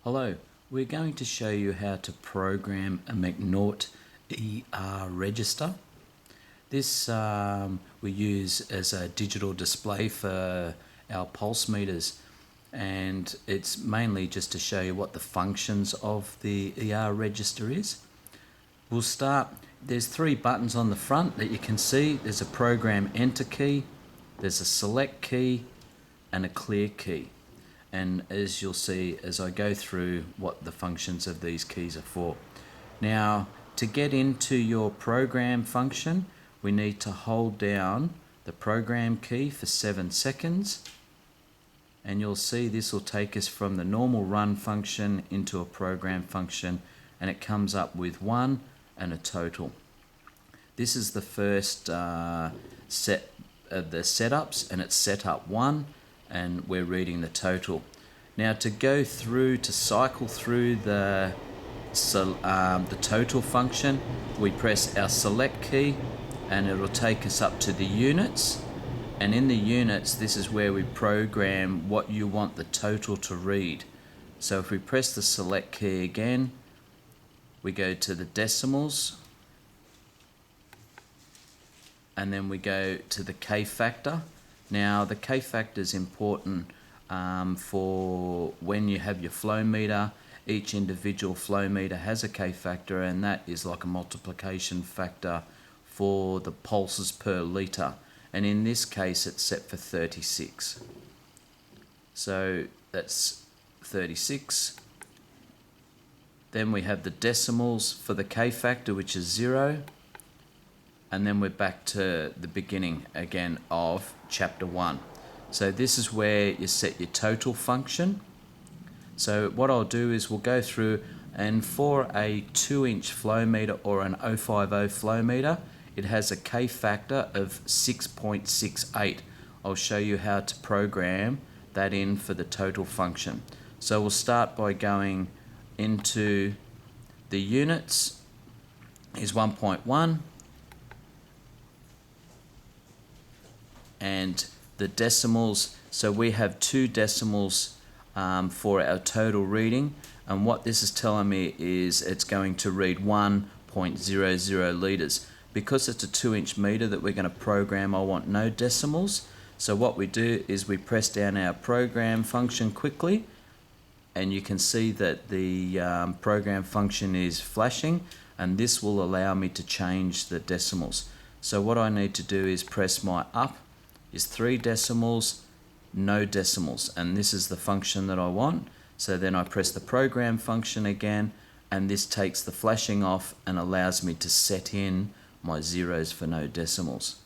Hello, we're going to show you how to program a Macnaught ER Register. This we use as a digital display for our pulse meters, and it's mainly just to show you what the functions of the ER register is. We'll start, there's three buttons on the front that you can see. There's a program enter key, there's a select key and a clear key. And as you'll see as I go through what the functions of these keys are for. Now, to get into your program function, we need to hold down the program key for 7 seconds, and you'll see this will take us from the normal run function into a program function, and it comes up with 1 and a total. This is the first set of the setups, and it's setup 1, and we're reading the total. Now to go through, to cycle through the total function, we press our select key and it will take us up to the units, and in the units this is where we program what you want the total to read. So if we press the select key again, we go to the decimals, and then we go to the K factor. Now the K factor is important for when you have your flow meter. Each individual flow meter has a K factor, and that is like a multiplication factor for the pulses per litre, and in this case it's set for 36. So that's 36. Then we have the decimals for the K factor, which is 0. And then we're back to the beginning again of chapter 1. So this is where you set your total function. So what I'll do is we'll go through, and for a 2-inch flow meter or an 050 flow meter, it has a K factor of 6.68. I'll show you how to program that in for the total function. So we'll start by going into the units. Is 1.1. And the decimals, so we have 2 decimals for our total reading, and what this is telling me is it's going to read 1.00 litres. Because it's a 2-inch meter that we're going to program, I want no decimals. So what we do is we press down our program function quickly, and you can see that the program function is flashing, and this will allow me to change the decimals. So what I need to do is press my up is 3 decimals, no decimals, and this is the function that I want. So then I press the program function again, and this takes the flashing off and allows me to set in my zeros for no decimals.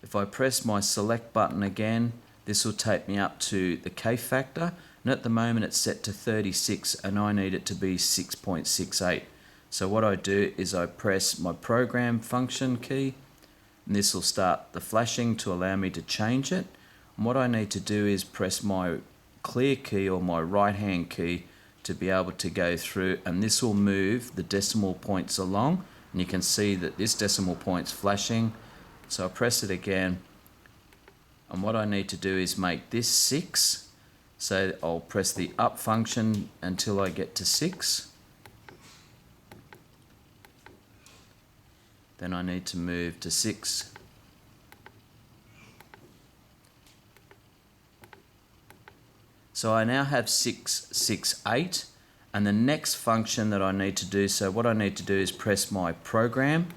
If I press my select button again, this will take me up to the K factor, and at the moment it's set to 36 and I need it to be 6.68. So what I do is I press my program function key, and this will start the flashing to allow me to change it. And what I need to do is press my clear key or my right hand key to be able to go through, and this will move the decimal points along, and you can see that this decimal point's flashing. So I press it again, and what I need to do is make this 6. So I'll press the up function until I get to 6. Then I need to move to 6. So I now have 668, and the next function that I need to do, so what I need to do is press my program.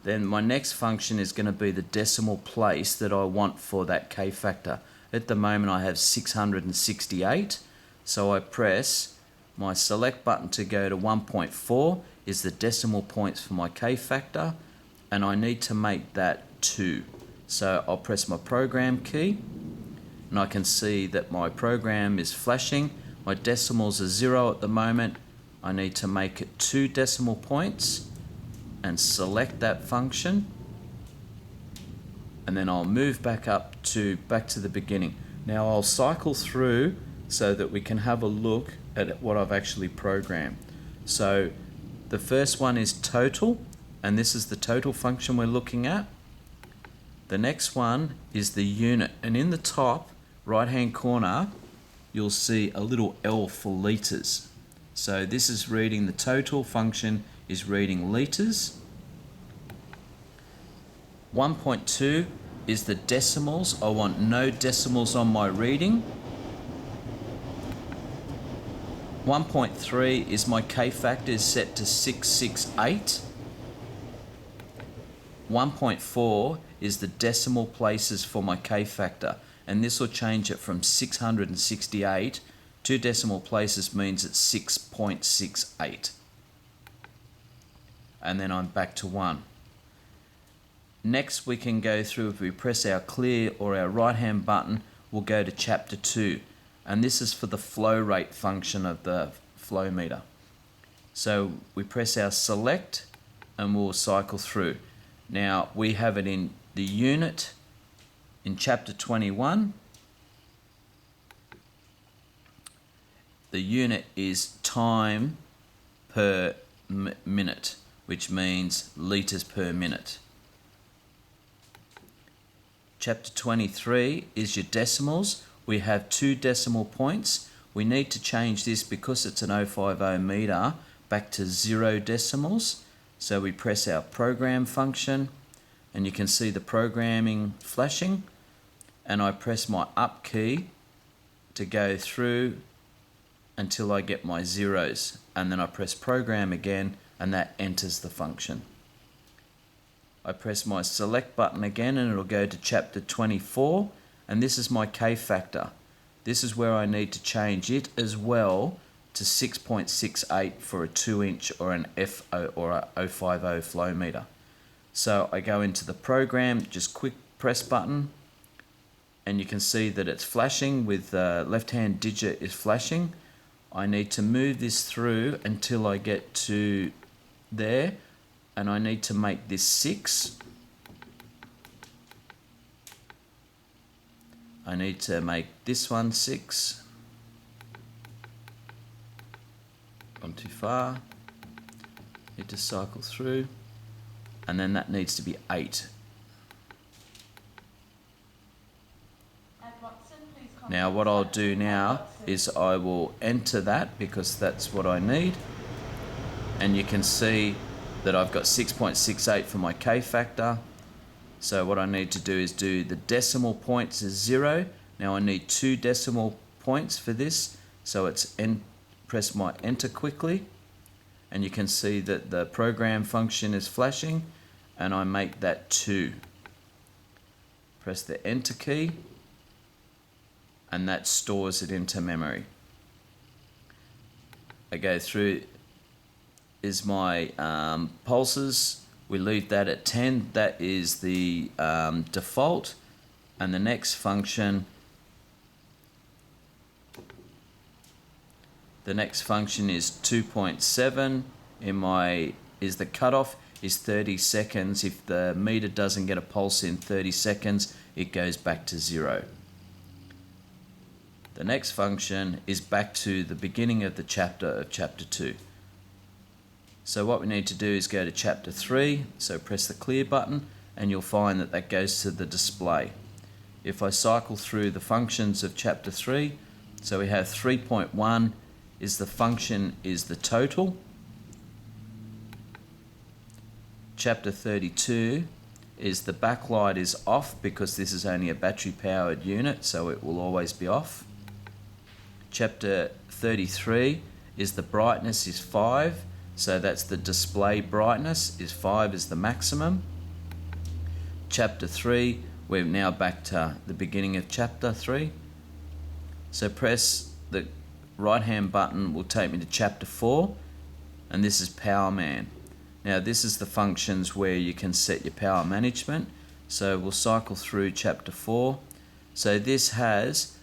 Then my next function is going to be the decimal place that I want for that K factor. At the moment I have 668, so I press my select button to go to 1.4 is the decimal points for my K factor, and I need to make that 2. So I'll press my program key, and I can see that my program is flashing. My decimals are 0 at the moment. I need to make it 2 decimal points and select that function, and then I'll move back to the beginning. Now I'll cycle through so that we can have a look at what I've actually programmed. So the first one is total, and this is the total function we're looking at. The next one is the unit, and in the top right hand corner you'll see a little L for litres. So this is reading the total function is reading litres. 1.2 is the decimals. I want no decimals on my reading. 1.3 is my K factor is set to 668. 1.4 is the decimal places for my K factor, and this will change it from 668. 2 decimal places means it's 6.68. And then I'm back to 1. Next we can go through, if we press our clear or our right hand button, we'll go to chapter 2. And this is for the flow rate function of the flow meter. So we press our select and we'll cycle through. Now we have it in the unit in chapter 21. The unit is time per minute, which means litres per minute. Chapter 23 is your decimals. We have 2 decimal points. We need to change this because it's an 050 meter back to 0 decimals. So we press our program function and you can see the programming flashing, and I press my up key to go through until I get my zeros, and then I press program again and that enters the function. I press my select button again and it'll go to chapter 24, and this is my K factor. This is where I need to change it as well to 6.68 for a 2-inch or an FO or a 050 flow meter. So I go into the program, just quick press button, and you can see that it's flashing with the left hand digit is flashing. I need to move this through until I get to there, and I need to make this 6. I need to make this one 6. Gone too far. Need to cycle through, and then that needs to be 8. Now what I'll do now is I will enter that because that's what I need, and you can see that I've got 6.68 for my K factor. So what I need to do is do the decimal points is 0. Now I need 2 decimal points for this, so it's press my enter quickly, and you can see that the program function is flashing, and I make that 2. Press the enter key, and that stores it into memory. I go through is my pulses. We leave that at 10. That is the default, and the next function is 2.7. Is the cutoff is 30 seconds. If the meter doesn't get a pulse in 30 seconds, it goes back to 0. The next function is back to the beginning of the chapter of chapter 2. So what we need to do is go to chapter 3, so press the clear button, and you'll find that that goes to the display. If I cycle through the functions of chapter 3, so we have 3.1 is the function is the total. Chapter 32 is the backlight is off because this is only a battery powered unit, so it will always be off. Chapter 33 is the brightness is 5, so that's the display brightness is 5 is the maximum. Chapter 3, we're now back to the beginning of chapter 3. So press the right hand button will take me to chapter 4, and this is Power Man. Now this is the functions where you can set your power management. So we'll cycle through chapter 4. So this has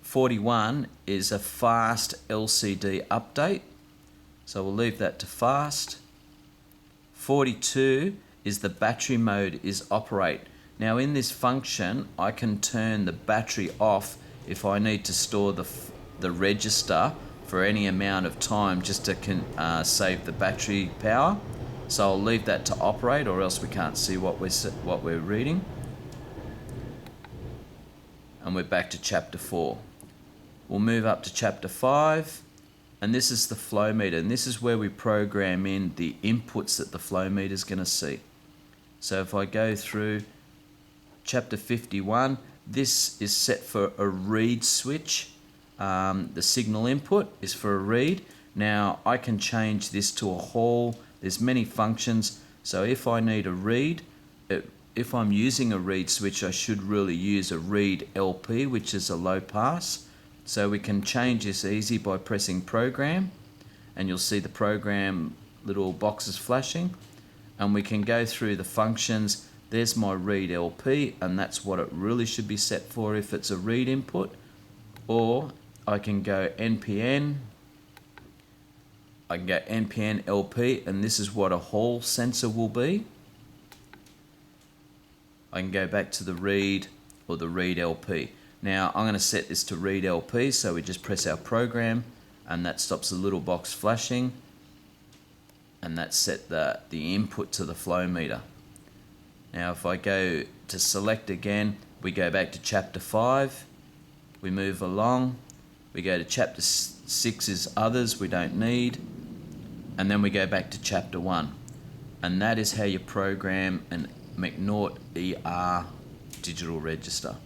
41 is a fast LCD update, so we'll leave that to fast. 42 is the battery mode is operate. Now in this function I can turn the battery off if I need to store the register for any amount of time just to save the battery power. So I'll leave that to operate, or else we can't see what we're reading. And we're back to chapter 4. we'll move up to chapter 5, and this is the flow meter, and this is where we program in the inputs that the flow meter is going to see. So if I go through chapter 51, this is set for a read switch. The signal input is for a read. Now I can change this to a Hall. There's many functions. So if I need a read, if I'm using a read switch, I should really use a read LP, which is a low pass. So we can change this easy by pressing program, and you'll see the program little boxes flashing, and we can go through the functions. There's my read LP, and that's what it really should be set for if it's a read input. Or I can go NPN, I can go NPN LP, and this is what a Hall sensor will be. I can go back to the read or the read LP. Now I'm going to set this to read LP, so we just press our program, and that stops the little box flashing, and that set the input to the flow meter. Now if I go to select again, we go back to chapter 5, we move along, we go to chapter 6 is others we don't need, and then we go back to chapter 1. And that is how you program an Macnaught ER Digital Register.